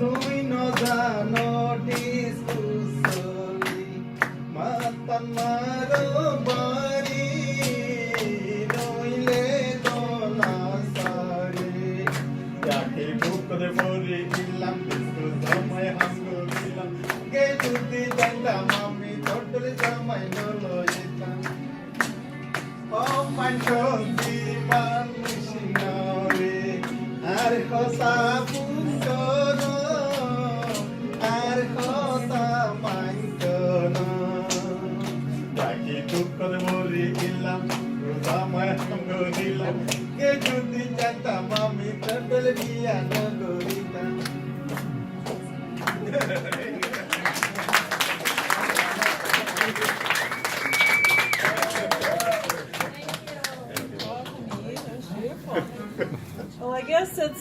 Tuwi no jano diskusori matan maro bari noile dona sare yake bukre bori illam disku samay hango dilam ke judi janda mami total samay nolo itam oh mancho di manishinore ar khosa pusono করে মরি গেলাম রোজামায় সঙ্গ দিলাম কে যদি জানতাম আমি টটল বিয়া নগরিতাম Well, I guess it's